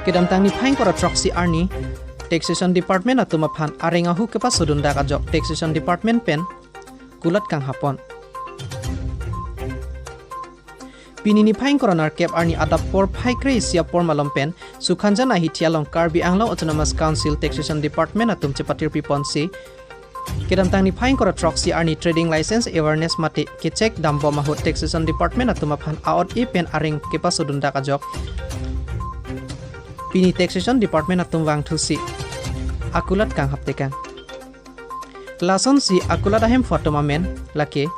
Kedam tang ni phaing kora troxy arni taxation department atuma phan arenga hu kepa sudunda ka jok taxation department pen kulat kang hapon pinini phaing koronar cap arni adap por phai kre sia por malom pen sukhanjana hi thialong Karbi Anglong Autonomous Council taxation department atum chepatir pipon si kedam tang ni phaing kora troxy arni trading license awareness mate ke check dambo ma ho taxation department atuma phan aot e pen areng kepa sudunda ka jok Pini taxation department atum wang thusi akulat kang haptekan lason si akulat ahem photoma men lake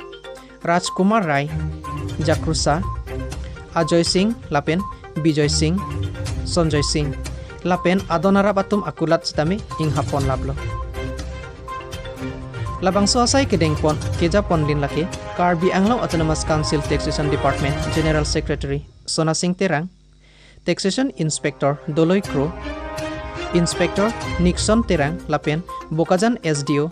Rajkumar Rai Jakrusa Ajoy Singh lapen Bijoy Singh Sonjoy Singh lapen adonara batum akulat stame ing hapon lablo labang so asai kedeng pon keja ponlin lake Karbi Anglong Autonomous Council taxation department general secretary Sona Singh Terang Taxation Inspector Doloy Kro, Inspector Nixon Terang lapen Bokajan SDO,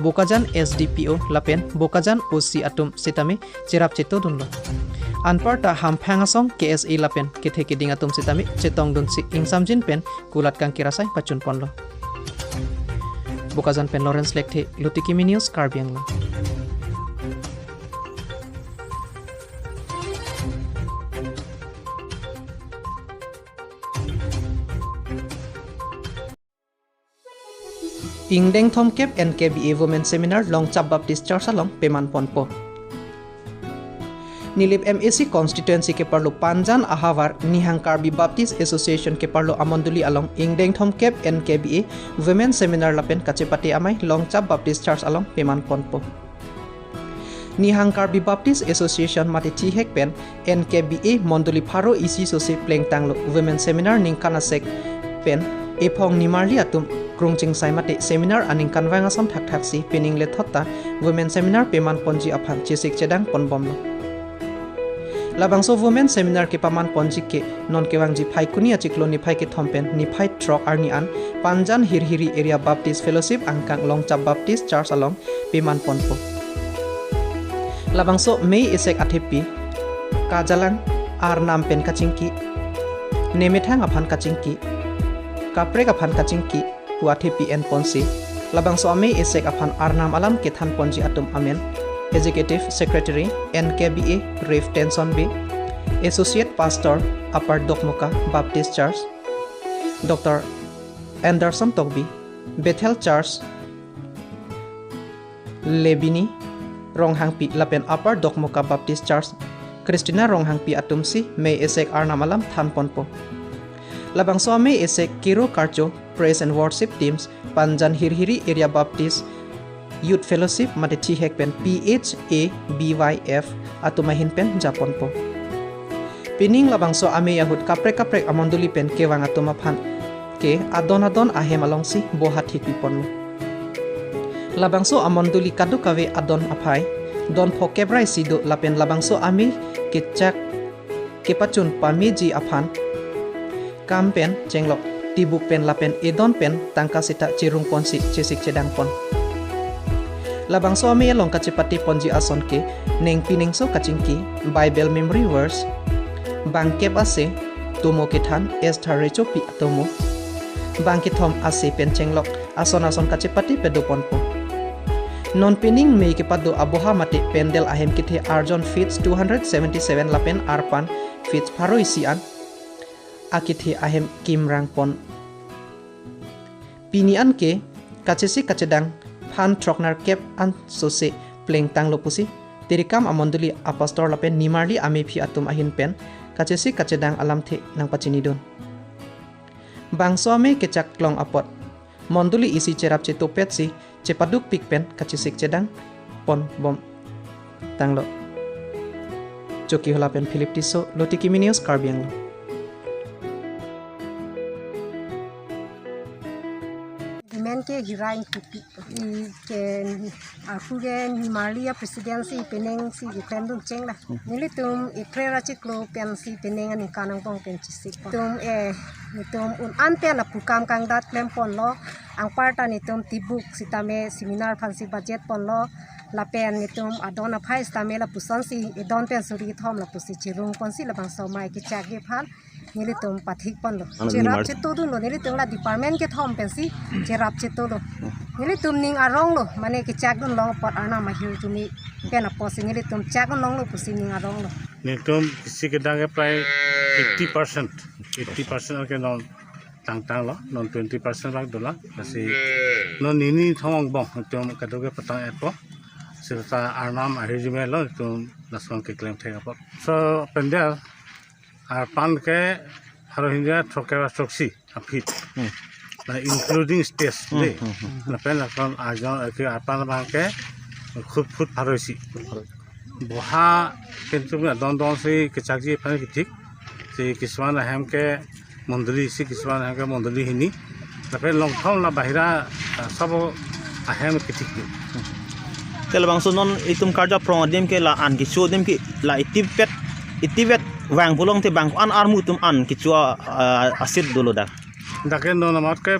Bokajan SDPO lapen Bokajan OC atum sitame cerap ceto dunlo. Anparta hamphangasong KSA lapen kethe keding atum sitame cetong dun si ingsamjin pen kulat kang kirasai pacun ponlo. Bokajan pen Lawrence Lekte Lutikimi News Karbi Anglong. Ingdeng Thom Kep NKBA Women Seminar Long Chap Baptist Church along Peman Ponpo. Nilip MAC constituency ke parlo Panjan Ahavar Nihang Karbi Baptist Association ke parlo Amonduli along Ingdeng Thom Kep NKBA Women Seminar lapen kacepati amai Long Chap Baptist Church along Peman Ponpo. Nihang Karbi Baptist Association mati chihek pen NKBA Monduli Pharo isi sosi pleng tanglo Women Seminar ning kanasek pen epong nimarli atum krungching saimate seminar aning kanwang asam thak si pening le thotta women seminar peman ponji aphan chesik chedang ponbomlo labangso women seminar ke paman ponji ke non kewang ji phai kuni achiklo ni phai ke thompen ni phai trok arni an Panjan Hirhiri area Baptist Fellowship angkang Longchap Baptist Church along peman ponpo labangso mei esek athepi kajalang ar nam pen kachingki nemethang aphan kachingki kapre aphan kachingki Wati PN Ponsi, labang suami esek apan Arnam Alam Kethan Ponji Atum Amen, Executive Secretary NKBA Rev Tenson B, Associate Pastor Upper Dokmuka Baptist Church, Dr. Anderson Togbi, Bethel Church, Lebini, Ronghangpi Lapen Upper Dokmuka Baptist Church, Christina Ronghangpi Atumsi, May esek Arnam Alam Than Ponpo. Labang suami esek Kiro Karcho Praise and Worship Teams Panjan Hirhiri Area Baptist Youth Fellowship mate chihek pen PHABYF atumahin pen Japon po. Pining labang so ame yahud kaprek amonduli pen kewang atuma phan ke adon ahem alongsi bohat hikipon. Labang so amonduli kadu kawe adon aphai don phokebrai sido lapen labang so ame kechak kepachun pamiji aphan kampen cenglok tibuk pen lapen edon pen tangka sita cirung ponsi cesik cedang pon labang suami long kacepati ponji ason ke neng pining so kacingki Bible memory verse bangkep ase tomo kethan Esther rechopi tomo bangkithom ase pen cenglok ason kacepati pedopon po non pining mei ke pado aboha mate pendel ahem kithe Arjon Fits 277 lapen arpan Fits Paroisian akithi ahem kimrang pon pinian ke kachesi kachedang phan troknar kep an sose pleng tang lopusi terikam amonduli apostol lapen nimarli amephi atum ahin pen kachesi kachedang alam the nang pachinidon bangsome kechak klong apot monduli isi cerap cetopet si cepaduk pikpen kachesik cedang pon bom tanglo joki holapen Philip Tiso Lutikimi News Karbi Anglong. Ke hirain kupi ke aku ke Malia presidensi peneng si referendum ceng lah nili tum ikrera ciklo pensi penengan kanang pong pencisik tum nitum un ante la pukam kang dat klem pon lo ang parta nitum tibuk sitame seminar fansi budget pon lo la pen nitum adona phai stame la pusan si don pen suri thom la pusi chirung pon si la bang so mai ki chak ge phal nili tum pathik pon lo jerap cheto dun lo nili tum la department ke thom pensi jerap cheto lo nili tum ning arong lo mane ke chak dun long pot ana ma hiu tumi pena posi nili tum chak dun long lo pusi ning arong lo नितुम किसी के दागे प्राय 80% के non tang lo non 20% bak dola kasi non nini thong bong tum kadoge patang epo sirta arnam ahijime lo tum nason ke claim thega po so pendel ar pan ke haro hinja thokera soksi afit including stage le na pen nason ajon ke apan bang ke khut khut pharoisi boha কিন্তু don don se kechakji phane kitik se kiswan ham ke মন্ডলী সি কিছুমান এনেকৈ মন্ডলীখিনি তাৰপৰা লংথং না বাহিৰা চব আহে কিঠিক দিওঁ তেল বাংসো নন ইতুম কাৰ্য প্ৰদিম কে লা আন কিছু দিম কি লা ইতিবেট ওয়াং পুলং তে বাং আন আরমু তুম আন কিছু আসিত দলো দা দাকে নন আমাতকে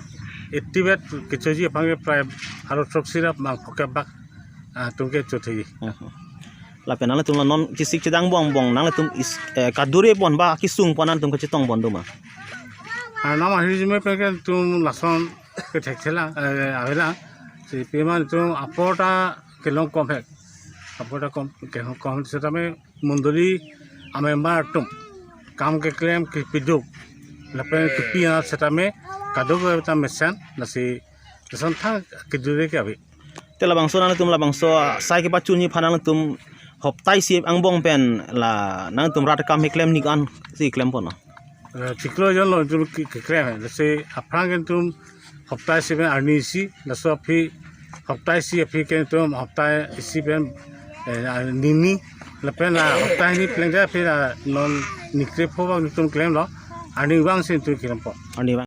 ইতিবেট কিছু জি ফাঙ্গে প্রায় ভারত চকসিরা মাং ফকে বাক তুমকে চথি la penala tum non kisik chedang bong nang tum kadure pon ba kisung ponan tum kachitong bon duma আর নাম আহিজমে পেকে তুম লাসন কে ঠেকছেলা আবেলা সে পেমান তুম আপটা কে লং কম হে আপটা কম কে কম সেটামে মন্ডলী আমে মার তুম কাম কে ক্লেম কে পিদুক লাপে কে পিয়া সেটামে কাদুক তা মেসান নাসি সন থা কে দুরে কে আবে tela bangso nang tum la bangso sai ke pachuni phanang tum hoptai si ang bong pen la nang tum rat kam he claim ni kan si claim pon चिकलो जन लो तुम क्रेम है जैसे अफ्रांग तुम हफ्ता से में अर्नी सी लसो फिर हफ्ता सी फिर के तुम हफ्ता इसी पे नीनी लपेन हफ्ता ही प्लेन जा फिर नॉन निक्रे फोबा तुम क्लेम लो अर्नी वांग से तुम क्लेम पो ani